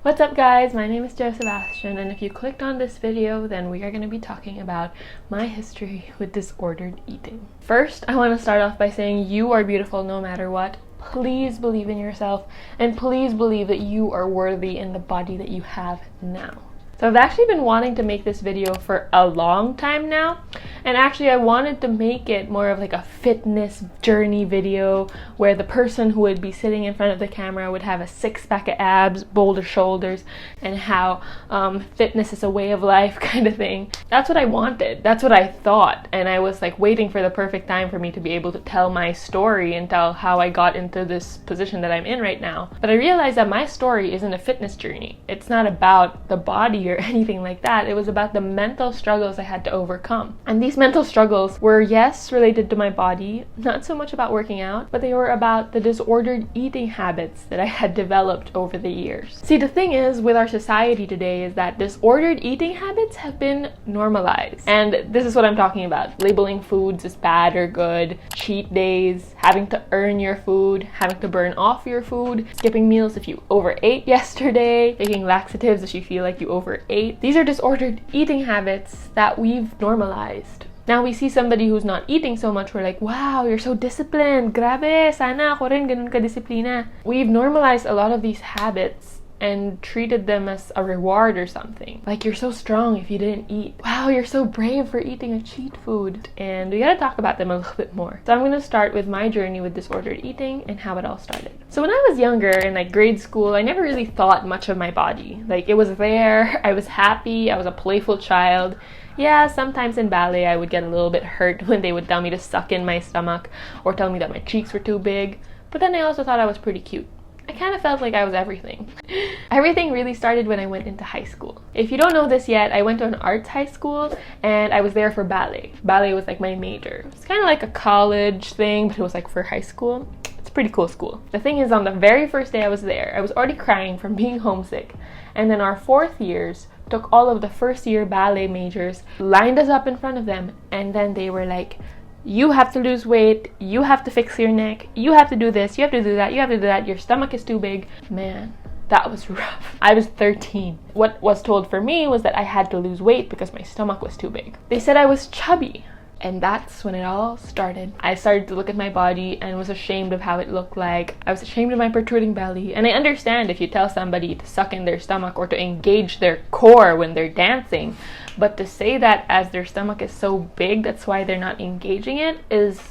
What's up guys, my name is Sebastian, and if you clicked on this video, then we are going to be talking about my history with disordered eating. First, I want to start off by saying you are beautiful no matter what. Please believe in yourself, and please believe that you are worthy in the body that you have now. So I've actually been wanting to make this video for a long time now, and actually I wanted to make it more of like a fitness journey video where the person who would be sitting in front of the camera would have a six-pack of abs, bolder shoulders, and how fitness is a way of life kind of thing. That's what I wanted, that's what I thought, and I was like waiting for the perfect time for me to be able to tell my story and tell how I got into this position that I'm in right now. But I realized that my story isn't a fitness journey. It's not about the body or anything like that. It was about the mental struggles I had to overcome. And these mental struggles were, yes, related to my body, not so much about working out, but they were about the disordered eating habits that I had developed over the years. See, the thing is with our society today is that disordered eating habits have been normalized. And this is what I'm talking about. Labeling foods as bad or good, cheat days, having to earn your food, having to burn off your food, skipping meals if you overate yesterday, taking laxatives if you feel like you overate. These are disordered eating habits that we've normalized. Now we see somebody who's not eating so much, we're like, wow, you're so disciplined. Grabe, sana ako rin ganun ka disiplina. We've normalized a lot of these habits and treated them as a reward or something. Like, you're so strong if you didn't eat. Wow, you're so brave for eating a cheat food. And we gotta talk about them a little bit more. So I'm gonna start with my journey with disordered eating and how it all started. So when I was younger, in like grade school, I never really thought much of my body. Like, it was there, I was happy, I was a playful child. Yeah, sometimes in ballet I would get a little bit hurt when they would tell me to suck in my stomach or tell me that my cheeks were too big. But then I also thought I was pretty cute. I kind of felt like I was everything. Everything really started when I went into high school. If you don't know this yet, I went to an arts high school and I was there for ballet. Ballet was like my major. It's kind of like a college thing, but it was like for high school. It's a pretty cool school. The thing is, on the very first day I was there, I was already crying from being homesick. And then our fourth years took all of the first year ballet majors, lined us up in front of them, and then they were like, you have to lose weight, you have to fix your neck, you have to do this, you have to do that, you have to do that, your stomach is too big. Man, that was rough. I was 13. What was told for me was that I had to lose weight because my stomach was too big. They said I was chubby. And that's when it all started. I started to look at my body and was ashamed of how it looked like. I was ashamed of my protruding belly. And I understand if you tell somebody to suck in their stomach or to engage their core when they're dancing. But to say that as their stomach is so big, that's why they're not engaging it, is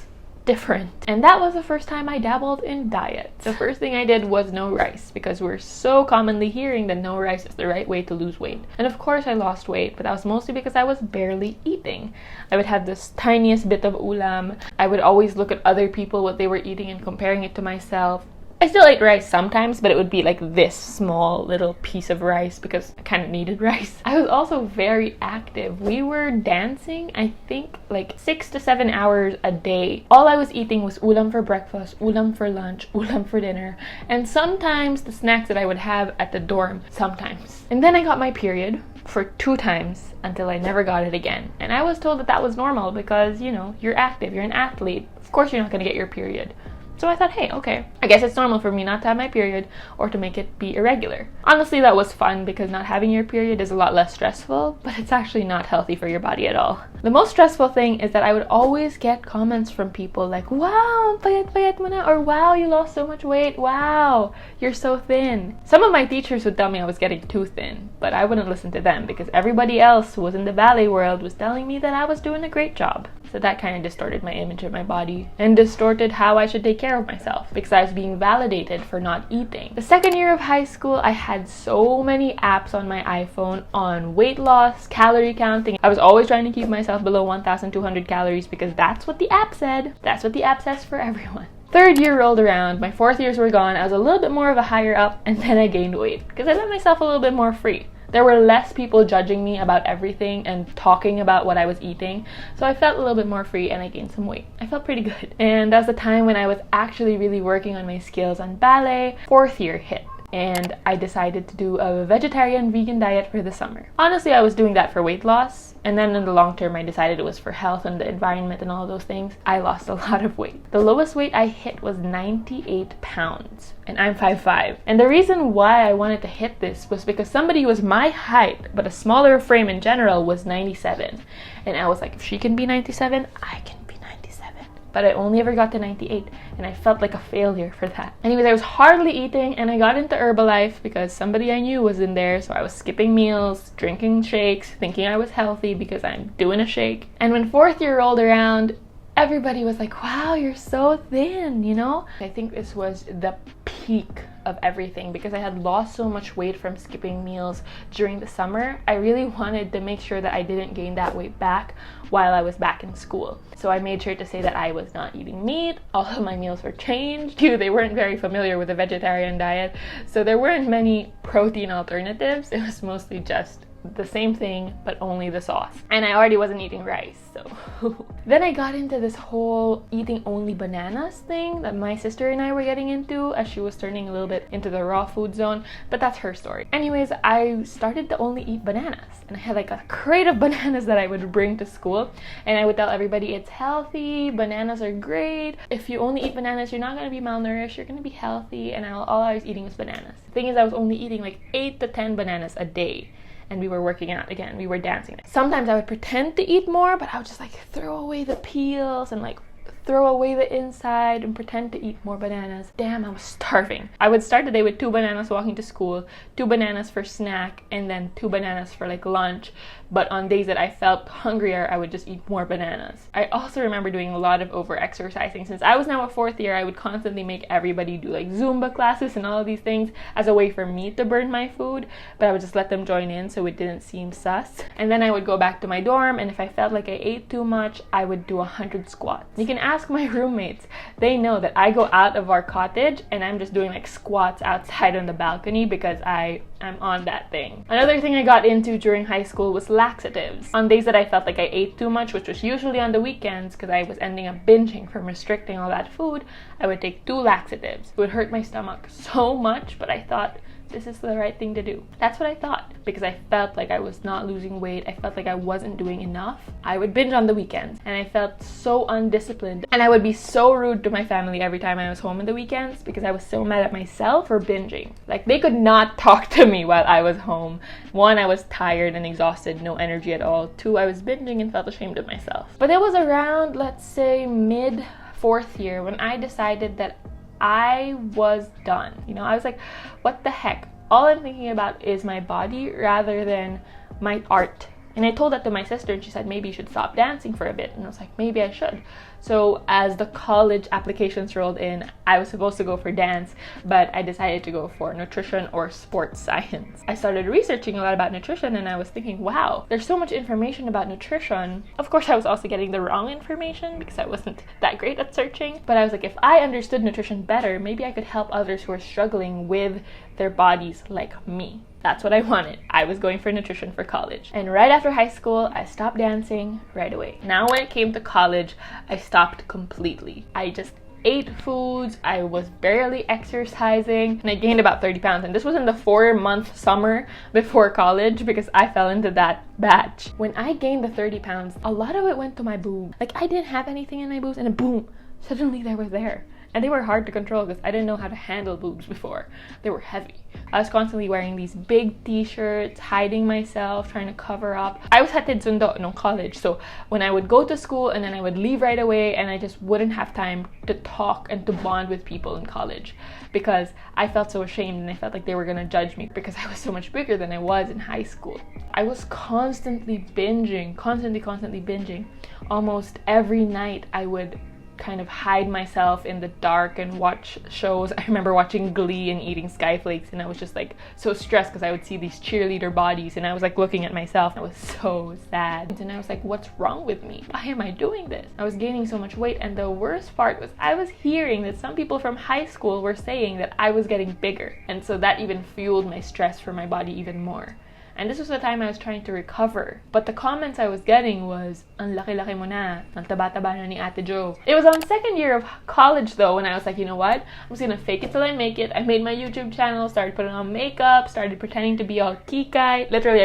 different. And that was the first time I dabbled in diet. The first thing I did was no rice, because we're so commonly hearing that no rice is the right way to lose weight. And of course I lost weight, but that was mostly because I was barely eating. I would have this tiniest bit of ulam. I would always look at other people, what they were eating, and comparing it to myself. I still ate rice sometimes, but it would be like this small little piece of rice because I kind of needed rice. I was also very active. We were dancing, I think, like 6 to 7 hours a day. All I was eating was ulam for breakfast, ulam for lunch, ulam for dinner, and sometimes the snacks that I would have at the dorm, sometimes. And then I got my period for 2 times until I never got it again. And I was told that that was normal because, you know, you're active, you're an athlete. Of course you're not going to get your period. So I thought, hey, okay, I guess it's normal for me not to have my period or to make it be irregular. Honestly, that was fun because not having your period is a lot less stressful, but it's actually not healthy for your body at all. The most stressful thing is that I would always get comments from people like, wow, payat mo na, or wow, you lost so much weight, wow, you're so thin. Some of my teachers would tell me I was getting too thin, but I wouldn't listen to them because everybody else who was in the ballet world was telling me that I was doing a great job. So that kind of distorted my image of my body and distorted how I should take care of myself because I was being validated for not eating. The second year of high school, I had so many apps on my iPhone on weight loss, calorie counting. I was always trying to keep myself below 1,200 calories because that's what the app said. That's what the app says for everyone. Third year rolled around, my 4th years were gone, I was a little bit more of a higher up, and then I gained weight because I let myself a little bit more free. There were less people judging me about everything and talking about what I was eating, so I felt a little bit more free and I gained some weight. I felt pretty good. And that was the time when I was actually really working on my skills on ballet. 4th year hit. and I decided to do a vegetarian vegan diet for the summer. Honestly, I was doing that for weight loss, and then in the long term I decided it was for health and the environment and all those things. I lost a lot of weight. The lowest weight I hit was 98 pounds, and I'm 5'5". And the reason why I wanted to hit this was because somebody who was my height but a smaller frame in general was 97, and I was like, if she can be 97, I can be 97. But I only ever got to 98, and I felt like a failure for that. Anyways, I was hardly eating, and I got into Herbalife because somebody I knew was in there, so I was skipping meals, drinking shakes, thinking I was healthy because I'm doing a shake. And when 4th year rolled around, everybody was like, wow, you're so thin, you know? I think this was the peak of everything because I had lost so much weight from skipping meals during the summer. I really wanted to make sure that I didn't gain that weight back while I was back in school. So I made sure to say that I was not eating meat. All of my meals were changed. They weren't very familiar with a vegetarian diet, so there weren't many protein alternatives. It was mostly just the same thing but only the sauce, and I already wasn't eating rice, so then I got into this whole eating only bananas thing that my sister and I were getting into as she was turning a little bit into the raw food zone, but that's her story. Anyways, I started to only eat bananas, and I had like a crate of bananas that I would bring to school, and I would tell everybody it's healthy, bananas are great, if you only eat bananas you're not going to be malnourished, you're going to be healthy. And all I was eating was bananas. The thing is, I was only eating like 8 to 10 bananas a day. And we were working out again, we were dancing. Sometimes I would pretend to eat more, but I would just like throw away the peels and like throw away the inside and pretend to eat more bananas. Damn, I was starving. I would start the day with 2 bananas walking to school, 2 bananas for snack, and then 2 bananas for like lunch. But on days that I felt hungrier, I would just eat more bananas. I also remember doing a lot of over-exercising. Since I was now a 4th year, I would constantly make everybody do like Zumba classes and all of these things as a way for me to burn my food, but I would just let them join in so it didn't seem sus. And then I would go back to my dorm, and if I felt like I ate too much, I would do 100 squats. You can ask my roommates. They know that I go out of our cottage and I'm just doing like squats outside on the balcony because I'm on that thing. Another thing I got into during high school was laxatives. On days that I felt like I ate too much, which was usually on the weekends because I was ending up binging from restricting all that food, I would take 2 laxatives. It would hurt my stomach so much, but I thought, this is the right thing to do. That's what I thought, because I felt like I was not losing weight. I felt like I wasn't doing enough. I would binge on the weekends, and I felt so undisciplined. And I would be so rude to my family every time I was home on the weekends because I was so mad at myself for binging. Like, they could not talk to me while I was home. 1, I was tired and exhausted, no energy at all. 2, I was binging and felt ashamed of myself. But it was around, let's say, mid 4th year when I decided that I was done. You know, I was like, what the heck? All I'm thinking about is my body rather than my art. And I told that to my sister, and she said, maybe you should stop dancing for a bit. And I was like, maybe I should. So as the college applications rolled in, I was supposed to go for dance, but I decided to go for nutrition or sports science. I started researching a lot about nutrition, and I was thinking, wow, there's so much information about nutrition. Of course, I was also getting the wrong information because I wasn't that great at searching. But I was like, if I understood nutrition better, maybe I could help others who are struggling with their bodies like me. That's what I wanted. I was going for nutrition for college. And right after high school, I stopped dancing right away. Now when it came to college, I stopped completely. I just ate foods, I was barely exercising, and I gained about 30 pounds. And this was in the 4-month summer before college because I fell into that batch. When I gained the 30 pounds, a lot of it went to my boobs. Like, I didn't have anything in my boobs, and then boom, suddenly they were there. And they were hard to control because I didn't know how to handle boobs before. They were heavy. I was constantly wearing these big t-shirts, hiding myself, trying to cover up. I was hatid sundo in college, so when I would go to school and then I would leave right away, and I just wouldn't have time to talk and to bond with people in college because I felt so ashamed and I felt like they were gonna judge me because I was so much bigger than I was in high school. I was constantly binging, constantly binging. Almost every night I would kind of hide myself in the dark and watch shows. I remember watching Glee and eating Skyflakes, and I was just like so stressed because I would see these cheerleader bodies and I was like looking at myself. I was so sad, and I was like, what's wrong with me? Why am I doing this? I was gaining so much weight, and the worst part was I was hearing that some people from high school were saying that I was getting bigger, and so that even fueled my stress for my body even more. And this was the time I was trying to recover. But the comments I was getting was, "Ang laki-laki mo na, ang taba-taba na ni Ate Jo." It was on second year of college though when I was like, you know what? I'm just gonna fake it till I make it. I made my YouTube channel, started putting on makeup, started pretending to be all kikai. Literally,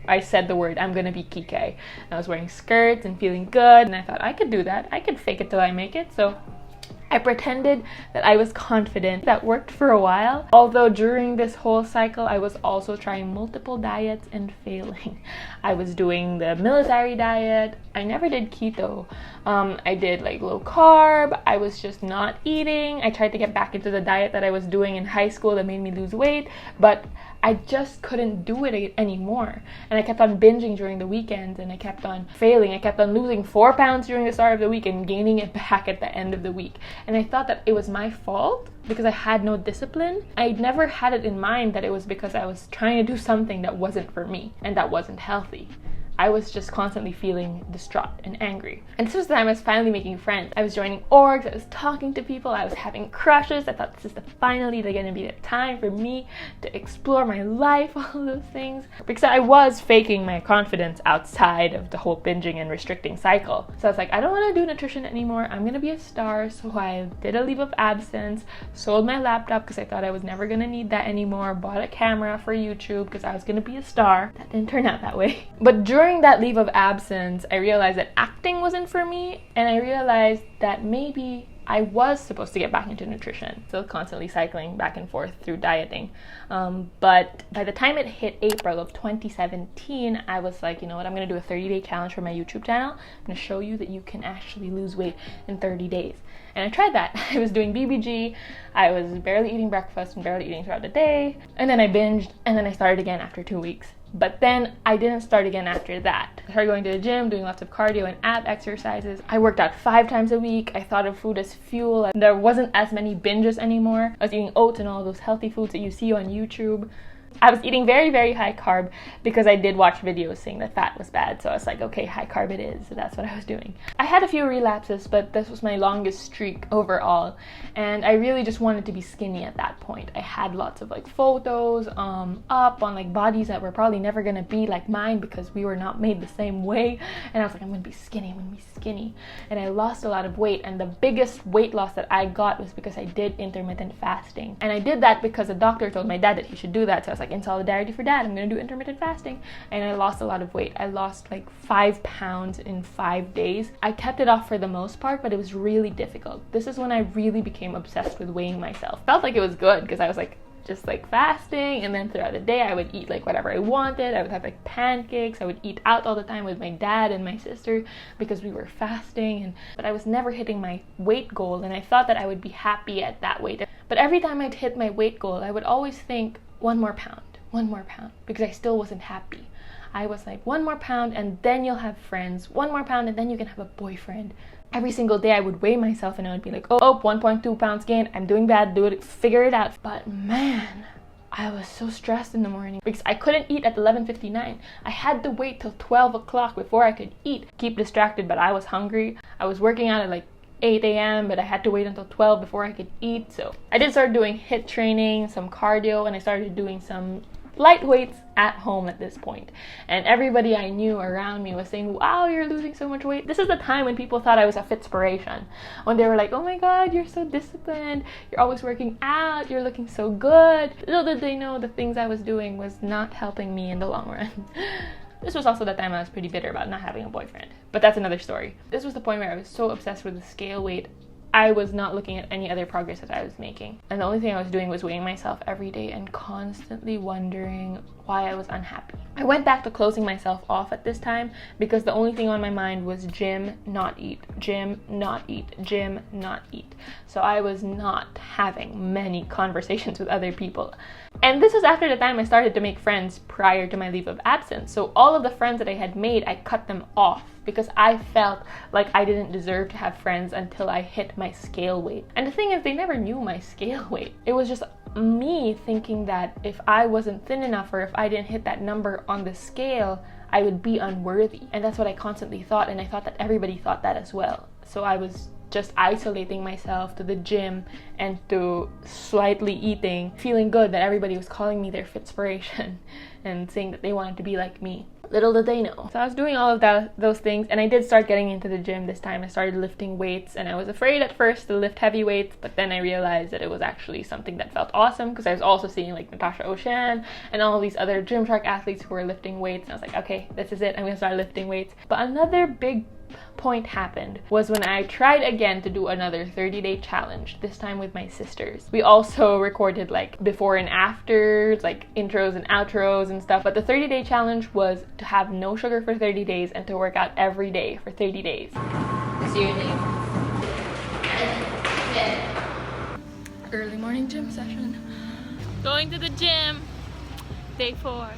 I said the word, "I'm gonna be kikai." I was wearing skirts and feeling good, and I thought I could do that. I could fake it till I make it. So I pretended that I was confident. That worked for a while. Although during this whole cycle, I was also trying multiple diets and failing. I was doing the military diet. I never did keto. I did like low carb. I was just not eating. I tried to get back into the diet that I was doing in high school that made me lose weight, but I just couldn't do it anymore. And I kept on binging during the weekends, and I kept on failing. I kept on losing 4 pounds during the start of the week and gaining it back at the end of the week. And I thought that it was my fault because I had no discipline. I never had it in mind that it was because I was trying to do something that wasn't for me and that wasn't healthy. I was just constantly feeling distraught and angry. And this was the time I was finally making friends. I was joining orgs, I was talking to people, I was having crushes. I thought this is finally gonna be the time for me to explore my life, all those things. Because I was faking my confidence outside of the whole binging and restricting cycle. So I was like, I don't wanna do nutrition anymore. I'm gonna be a star. So I did a leave of absence, sold my laptop because I thought I was never gonna need that anymore, bought a camera for YouTube because I was gonna be a star. That didn't turn out that way. But during that leave of absence, I realized that acting wasn't for me, and I realized that maybe I was supposed to get back into nutrition. Still constantly cycling back and forth through dieting. But by the time it hit April of 2017, I was like, you know what, I'm gonna do a 30-day challenge for my YouTube channel. I'm gonna show you that you can actually lose weight in 30 days. And I tried that. I was doing BBG, I was barely eating breakfast and barely eating throughout the day, and then I binged, and then I started again after 2 weeks. But then I didn't start again after that. I started going to the gym, doing lots of cardio and ab exercises. I worked out 5 times a week. I thought of food as fuel. There wasn't as many binges anymore. I was eating oats and all those healthy foods that you see on YouTube. I was eating very, very high carb because I did watch videos saying that fat was bad. So I was like, okay, high carb it is. So that's what I was doing. I had a few relapses, but this was my longest streak overall. And I really just wanted to be skinny at that point. I had lots of like photos up on like bodies that were probably never gonna be like mine because we were not made the same way. And I was like, I'm gonna be skinny, I'm gonna be skinny. And I lost a lot of weight. And the biggest weight loss that I got was because I did intermittent fasting. And I did that because the doctor told my dad that he should do that. So I was like, in solidarity for dad, I'm gonna do intermittent fasting. And I lost a lot of weight. I lost like 5 pounds in 5 days. I kept it off for the most part, but it was really difficult. This is when I really became obsessed with weighing myself. Felt like it was good because I was like just like fasting, and then throughout the day I would eat like whatever I wanted. I would have like pancakes. I would eat out all the time with my dad and my sister because we were fasting, but I was never hitting my weight goal, and I thought that I would be happy at that weight. But every time I'd hit my weight goal, I would always think 1 more pound, 1 more pound, because I still wasn't happy. I was like, 1 more pound and then you'll have friends, 1 more pound and then you can have a boyfriend. Every single day I would weigh myself and I would be like, oh, 1.2 pounds gained, I'm doing bad, do it, figure it out. But man, I was so stressed in the morning because I couldn't eat at 11:59. I had to wait till 12 o'clock before I could eat. Keep distracted, but I was hungry. I was working out at like 8 a.m. but I had to wait until 12 before I could eat. So I did start doing HIIT training, some cardio, and I started doing some light weights at home at this point. And everybody I knew around me was saying, wow, you're losing so much weight. This is the time when people thought I was a fitspiration. When they were like, oh my god, you're so disciplined, you're always working out, you're looking so good. Little did they know the things I was doing was not helping me in the long run. This was also the time I was pretty bitter about not having a boyfriend. But that's another story. This was the point where I was so obsessed with the scale weight, I was not looking at any other progress that I was making. And the only thing I was doing was weighing myself every day and constantly wondering why I was unhappy. I went back to closing myself off at this time because the only thing on my mind was gym, not eat, gym, not eat, gym, not eat. So I was not having many conversations with other people. And this was after the time I started to make friends prior to my leave of absence. So all of the friends that I had made, I cut them off because I felt like I didn't deserve to have friends until I hit my scale weight. And the thing is, they never knew my scale weight. It was just me thinking that if I wasn't thin enough or if I didn't hit that number on the scale, I would be unworthy. And that's what I constantly thought, and I thought that everybody thought that as well. So I was just isolating myself to the gym and to slightly eating, feeling good that everybody was calling me their fitspiration and saying that they wanted to be like me. Little did they know. So I was doing all of those things, and I did start getting into the gym this time. I started lifting weights, and I was afraid at first to lift heavy weights, but then I realized that it was actually something that felt awesome, because I was also seeing like Natasha O'Shan and all these other Gymshark athletes who were lifting weights, and I was like, okay, this is it, I'm gonna start lifting weights. But another big point happened was when I tried again to do another 30-day challenge, this time with my sisters. We also recorded like before and afters, like intros and outros and stuff, but the 30-day challenge was to have no sugar for 30 days and to work out every day for 30 days. Seriously? Early morning gym session. Going to the gym. Day 4.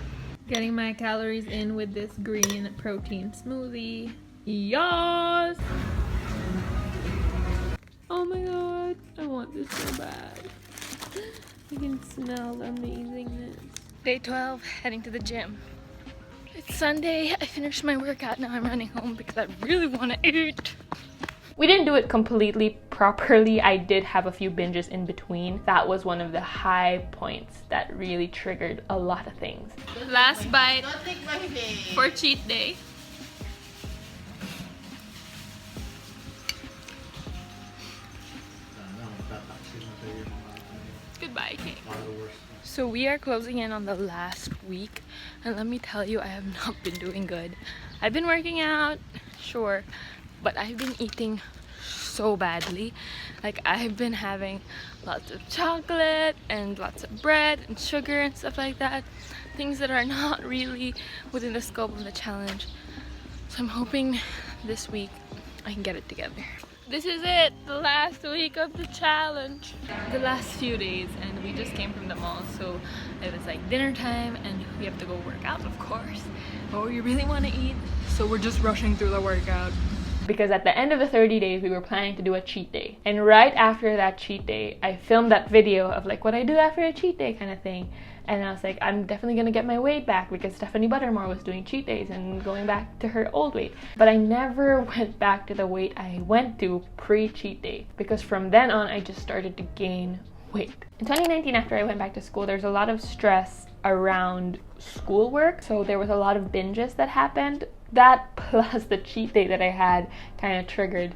Getting my calories in with this green protein smoothie. Yes! Oh my god, I want this so bad. I can smell the amazingness. Day 12, heading to the gym. It's Sunday, I finished my workout, now I'm running home because I really want to eat. We didn't do it completely properly. I did have a few binges in between. That was one of the high points that really triggered a lot of things. Last bite for cheat day. Goodbye, cake. So we are closing in on the last week, and let me tell you, I have not been doing good. I've been working out, sure, but I've been eating so badly. Like, I've been having lots of chocolate and lots of bread and sugar and stuff like that, things that are not really within the scope of the challenge. So I'm hoping this week I can get it together. This is it, the last week of the challenge. The last few days, and we just came from the mall, so it was like dinner time and we have to go work out, of course. But we really want to eat, so we're just rushing through the workout. Because at the end of the 30 days, we were planning to do a cheat day. And right after that cheat day, I filmed that video of like what I do after a cheat day kind of thing. And I was like, I'm definitely gonna get my weight back because Stephanie Buttermore was doing cheat days and going back to her old weight. But I never went back to the weight I went to pre-cheat day, because from then on, I just started to gain weight. In 2019, after I went back to school, there's a lot of stress around schoolwork. So there was a lot of binges that happened. That plus the cheat day that I had kind of triggered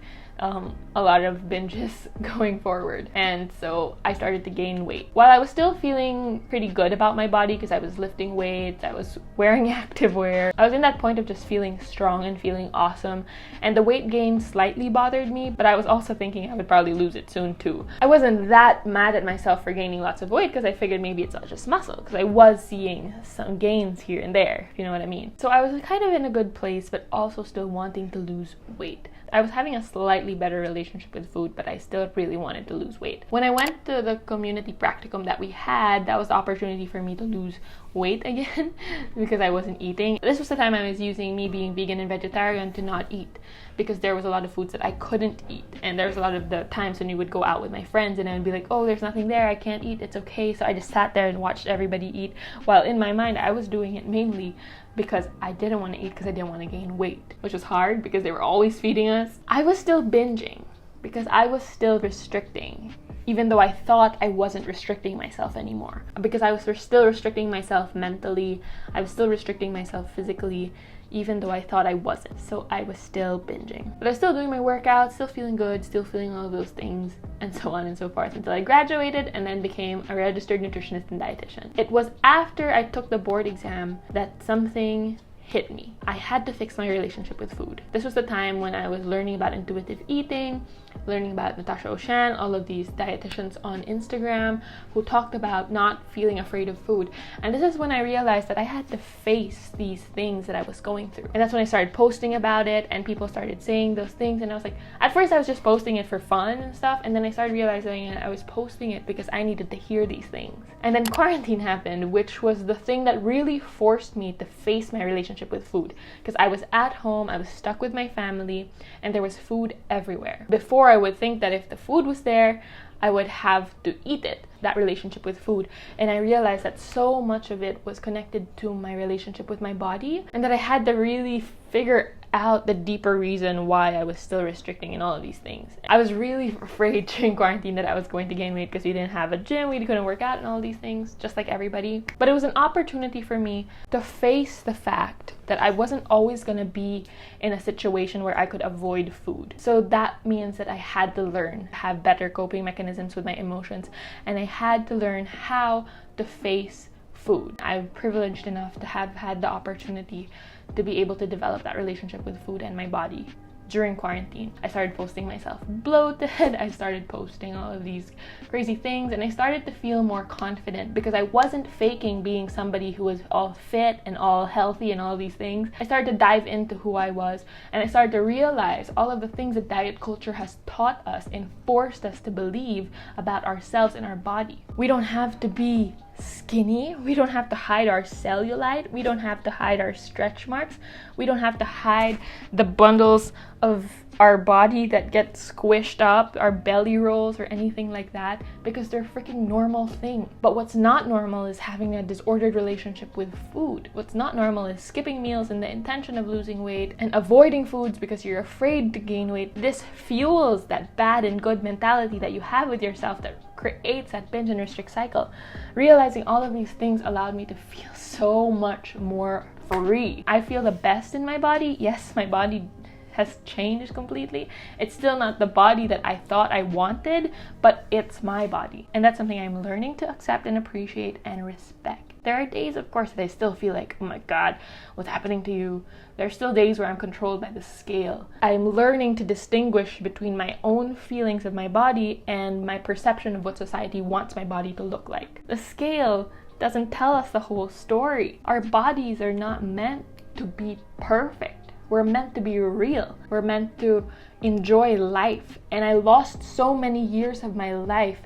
a lot of binges going forward, and so I started to gain weight. While I was still feeling pretty good about my body because I was lifting weights, I was wearing activewear, I was in that point of just feeling strong and feeling awesome, and the weight gain slightly bothered me, but I was also thinking I would probably lose it soon too. I wasn't that mad at myself for gaining lots of weight because I figured maybe it's all just muscle, because I was seeing some gains here and there, if you know what I mean. So I was kind of in a good place, but also still wanting to lose weight. I was having a slightly better relationship with food, but I still really wanted to lose weight. When I went to the community practicum that we had, that was the opportunity for me to lose weight again because I wasn't eating. This was the time I was using me being vegan and vegetarian to not eat, because there was a lot of foods that I couldn't eat, and there was a lot of the times when we would go out with my friends and I would be like, oh, there's nothing there, I can't eat, it's okay. So I just sat there and watched everybody eat, while in my mind I was doing it mainly because I didn't want to eat because I didn't want to gain weight, which was hard because they were always feeding us. I was still binging because I was still restricting, even though I thought I wasn't restricting myself anymore, because I was still restricting myself mentally, I was still restricting myself physically, even though I thought I wasn't. So I was still binging. But I was still doing my workouts, still feeling good, still feeling all of those things, and so on and so forth, until I graduated and then became a registered nutritionist and dietitian. It was after I took the board exam that something hit me. I had to fix my relationship with food. This was the time when I was learning about intuitive eating, learning about Natasha O'Shan, all of these dietitians on Instagram who talked about not feeling afraid of food. And this is when I realized that I had to face these things that I was going through. And that's when I started posting about it, and people started saying those things, and I was like, at first I was just posting it for fun and stuff, and then I started realizing I was posting it because I needed to hear these things. And then quarantine happened, which was the thing that really forced me to face my relationship with food, because I was at home, I was stuck with my family, and there was food everywhere. Before, I would think that if the food was there, I would have to eat it, that relationship with food. And I realized that so much of it was connected to my relationship with my body, and that I had to really figure out the deeper reason why I was still restricting and all of these things. I was really afraid during quarantine that I was going to gain weight because we didn't have a gym, we couldn't work out and all these things, just like everybody. But it was an opportunity for me to face the fact that I wasn't always going to be in a situation where I could avoid food. So that means that I had to learn to have better coping mechanisms with my emotions, and I had to learn how to face food. I'm privileged enough to have had the opportunity to be able to develop that relationship with food and my body during quarantine. I started posting myself bloated, I started posting all of these crazy things, and I started to feel more confident because I wasn't faking being somebody who was all fit and all healthy and all these things. I started to dive into who I was, and I started to realize all of the things that diet culture has taught us and forced us to believe about ourselves and our body. We don't have to be skinny, we don't have to hide our cellulite, we don't have to hide our stretch marks, we don't have to hide the bundles of our body that get squished up, our belly rolls or anything like that, because they're a freaking normal thing. But what's not normal is having a disordered relationship with food. What's not normal is skipping meals in the intention of losing weight and avoiding foods because you're afraid to gain weight. This fuels that bad and good mentality that you have with yourself that creates that binge and restrict cycle. Realizing all of these things allowed me to feel so much more free. I feel the best in my body. Yes, my body has changed completely. It's still not the body that I thought I wanted, but it's my body. And that's something I'm learning to accept and appreciate and respect. There are days, of course, that I still feel like, oh my God, what's happening to you? There are still days where I'm controlled by the scale. I'm learning to distinguish between my own feelings of my body and my perception of what society wants my body to look like. The scale doesn't tell us the whole story. Our bodies are not meant to be perfect. We're meant to be real. We're meant to enjoy life. And I lost so many years of my life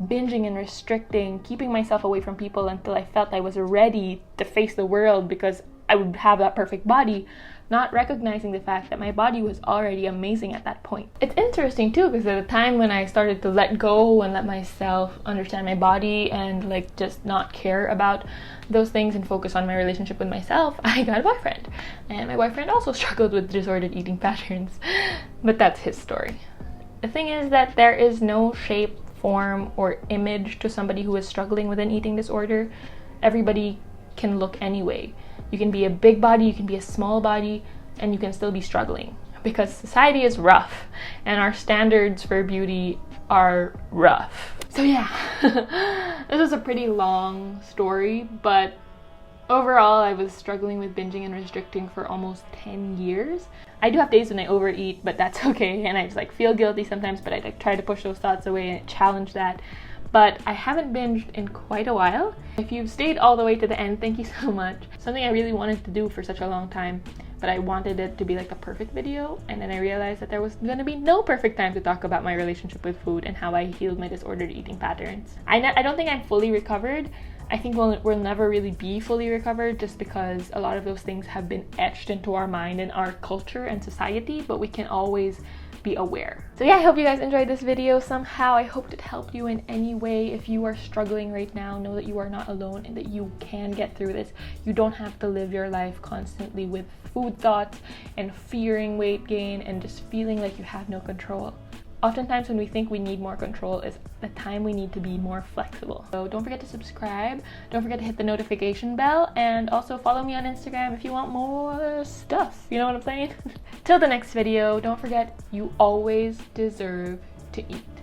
binging and restricting, keeping myself away from people until I felt I was ready to face the world because I would have that perfect body, not recognizing the fact that my body was already amazing at that point. It's interesting too, because at the time when I started to let go and let myself understand my body and like just not care about those things and focus on my relationship with myself, I got a boyfriend. And my boyfriend also struggled with disordered eating patterns, but that's his story. The thing is that there is no shape, form, or image to somebody who is struggling with an eating disorder. Everybody can look anyway. You can be a big body, you can be a small body, and you can still be struggling because society is rough and our standards for beauty are rough. So yeah, this was a pretty long story, but overall I was struggling with binging and restricting for almost 10 years. I do have days when I overeat, but that's okay, and I just like feel guilty sometimes, but I like try to push those thoughts away and challenge that. But I haven't binged in quite a while. If you've stayed all the way to the end, thank you so much. Something I really wanted to do for such a long time, but I wanted it to be like a perfect video, and then I realized that there was gonna be no perfect time to talk about my relationship with food and how I healed my disordered eating patterns. I don't think I'm fully recovered. I think we'll never really be fully recovered just because a lot of those things have been etched into our mind and our culture and society, but we can always be aware. So yeah, I hope you guys enjoyed this video somehow. I hoped it helped you in any way. If you are struggling right now, know that you are not alone and that you can get through this. You don't have to live your life constantly with food thoughts and fearing weight gain and just feeling like you have no control. Oftentimes when we think we need more control is the time we need to be more flexible. So don't forget to subscribe, don't forget to hit the notification bell, and also follow me on Instagram if you want more stuff. You know what I'm saying? Till the next video, don't forget, you always deserve to eat.